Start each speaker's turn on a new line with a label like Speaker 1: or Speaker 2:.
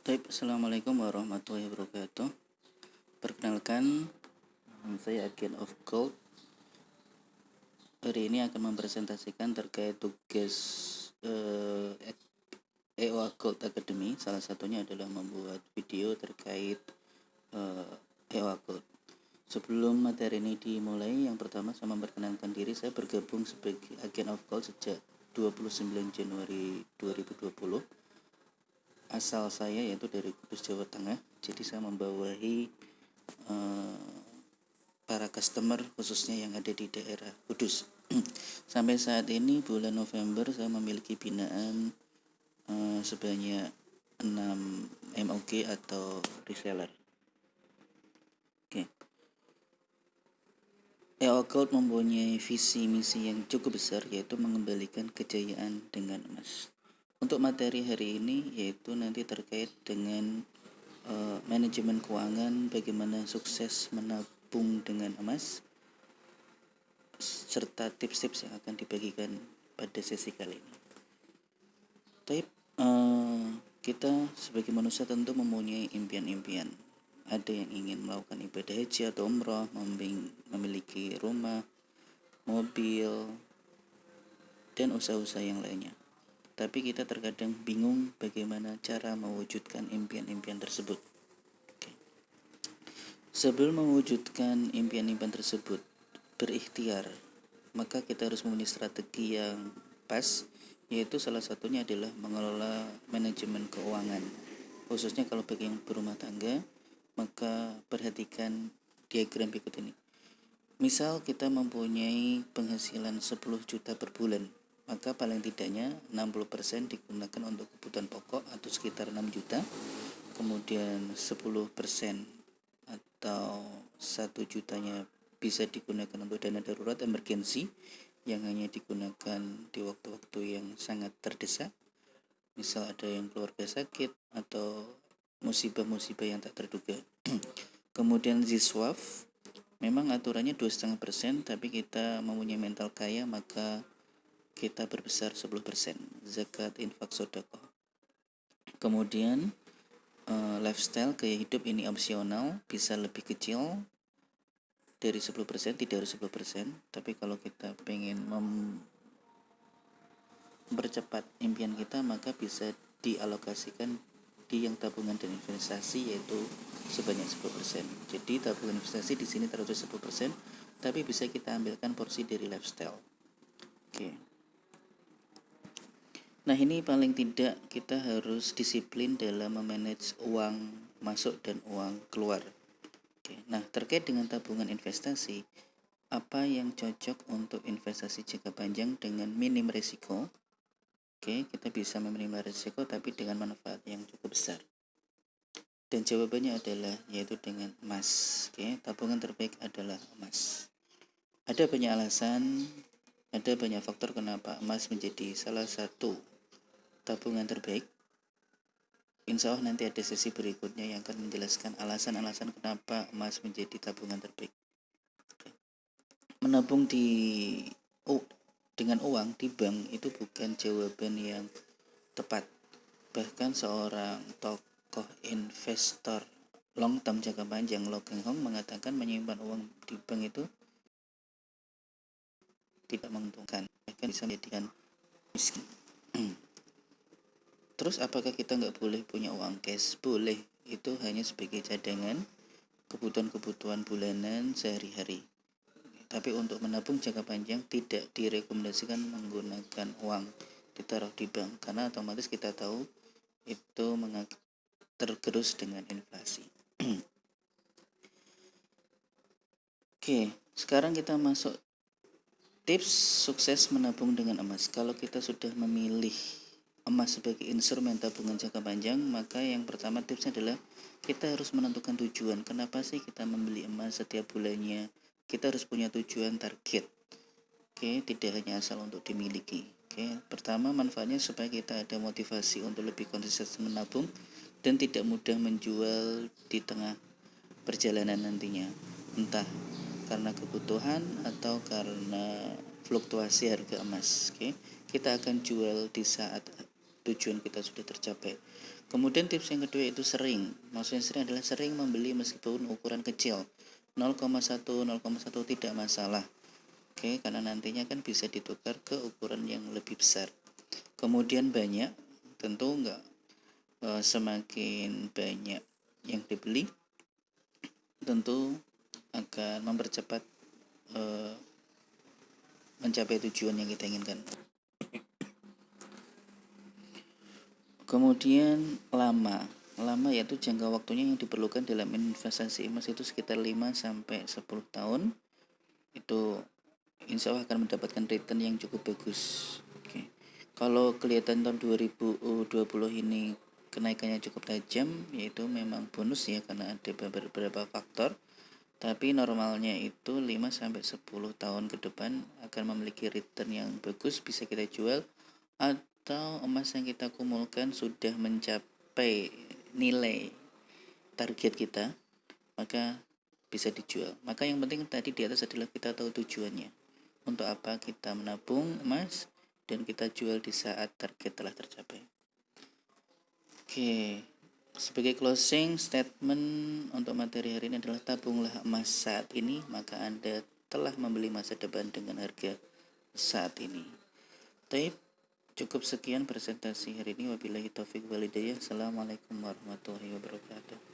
Speaker 1: Assalamualaikum warahmatullahi wabarakatuh. Perkenalkan, saya Agen of Gold. Hari ini akan mempresentasikan terkait tugas EOA Gold Academy. Salah satunya adalah membuat video terkait EOA Gold. Sebelum materi ini dimulai, yang pertama saya memperkenalkan diri. Saya bergabung sebagai Agen of Gold sejak 29 Januari 2020. Asal saya yaitu dari Kudus, Jawa Tengah. Jadi saya membawahi para customer khususnya yang ada di daerah Kudus. Sampai saat ini bulan November saya memiliki binaan sebanyak 6 MOG atau reseller. Oke. EOA Gold mempunyai visi misi yang cukup besar, yaitu mengembalikan kejayaan dengan emas. Untuk materi hari ini yaitu nanti terkait dengan manajemen keuangan, bagaimana sukses menabung dengan emas, serta tips-tips yang akan dibagikan pada sesi kali ini. Kita sebagai manusia tentu mempunyai impian-impian. Ada yang ingin melakukan ibadah haji atau umrah, memiliki rumah, mobil, dan usaha-usaha yang lainnya. Tapi kita terkadang bingung bagaimana cara mewujudkan impian-impian tersebut. Sebelum mewujudkan impian-impian tersebut, berikhtiar, maka kita harus mempunyai strategi yang pas, yaitu salah satunya adalah mengelola manajemen keuangan. Khususnya kalau bagi yang berumah tangga, maka perhatikan diagram berikut ini. Misal kita mempunyai penghasilan 10 juta per bulan, maka paling tidaknya 60% digunakan untuk kebutuhan pokok atau sekitar 6 juta. Kemudian 10% atau 1 jutanya bisa digunakan untuk dana darurat emergensi yang hanya digunakan di waktu-waktu yang sangat terdesak. Misal ada yang keluarga sakit atau musibah-musibah yang tak terduga. Kemudian ziswaf, memang aturannya 2,5%, tapi kita mempunyai mental kaya, maka kita berbesar 10%. Zakat, infak, sedekah. Kemudian lifestyle, gaya hidup ini opsional, bisa lebih kecil dari 10%, tidak harus 10%. Tapi kalau kita pengen mempercepat impian kita, maka bisa dialokasikan di yang tabungan dan investasi, yaitu sebanyak 10%. Jadi tabungan investasi di sini taruh 10%, tapi bisa kita ambilkan porsi dari lifestyle. Oke. Nah, ini paling tidak kita harus disiplin dalam memanage uang masuk dan uang keluar. Oke. Nah, terkait dengan tabungan investasi, apa yang cocok untuk investasi jangka panjang dengan minim risiko? Oke, kita bisa meminimalisir risiko tapi dengan manfaat yang cukup besar. Dan jawabannya adalah yaitu dengan emas. Oke, tabungan terbaik adalah emas. Ada banyak alasan, ada banyak faktor kenapa emas menjadi salah satu tabungan terbaik. Insya Allah nanti ada sesi berikutnya yang akan menjelaskan alasan-alasan kenapa emas menjadi tabungan terbaik. Oke. Menabung dengan uang di bank itu bukan jawaban yang tepat. Bahkan seorang tokoh investor long term jangka panjang, Lo Keng Hong, mengatakan menyimpan uang di bank itu tidak menguntungkan, bahkan bisa menjadikan miskin. Terus apakah kita nggak boleh punya uang cash? Boleh, itu hanya sebagai cadangan kebutuhan-kebutuhan bulanan sehari-hari. Tapi untuk menabung jangka panjang tidak direkomendasikan menggunakan uang ditaruh di bank, karena otomatis kita tahu itu tergerus dengan inflasi. Oke, sekarang kita masuk tips sukses menabung dengan emas. Kalau kita sudah memilih emas sebagai instrumen tabungan jangka panjang, maka yang pertama tipsnya adalah kita harus menentukan tujuan. Kenapa sih kita membeli emas setiap bulannya? Kita harus punya tujuan, target. Oke, tidak hanya asal untuk dimiliki. Oke, pertama manfaatnya supaya kita ada motivasi untuk lebih konsisten menabung dan tidak mudah menjual di tengah perjalanan nantinya, entah karena kebutuhan atau karena fluktuasi harga emas. Oke, kita akan jual di saat tujuan kita sudah tercapai. Kemudian tips yang kedua itu sering. Maksudnya sering adalah sering membeli meskipun ukuran kecil. 0,1 tidak masalah. Oke, karena nantinya kan bisa ditukar ke ukuran yang lebih besar. Kemudian banyak, tentu enggak semakin banyak yang dibeli tentu akan mempercepat mencapai tujuan yang kita inginkan. Kemudian lama yaitu jangka waktunya yang diperlukan dalam investasi emas itu sekitar 5-10 tahun. Itu insya Allah akan mendapatkan return yang cukup bagus. Oke. Kalau kelihatan tahun 2020 ini kenaikannya cukup tajam, yaitu memang bonus ya, karena ada beberapa faktor. Tapi normalnya itu 5-10 tahun ke depan akan memiliki return yang bagus, bisa kita jual, atau emas yang kita kumpulkan sudah mencapai nilai target kita, maka bisa dijual. Maka yang penting tadi di atas adalah kita tahu tujuannya. Untuk apa kita menabung emas dan kita jual di saat target telah tercapai. Oke, sebagai closing statement untuk materi hari ini adalah tabunglah emas saat ini, maka Anda telah membeli masa depan dengan harga saat ini. Taib, cukup sekian presentasi hari ini. Wabillahi taufiq walhidayah. Assalamualaikum warahmatullahi wabarakatuh.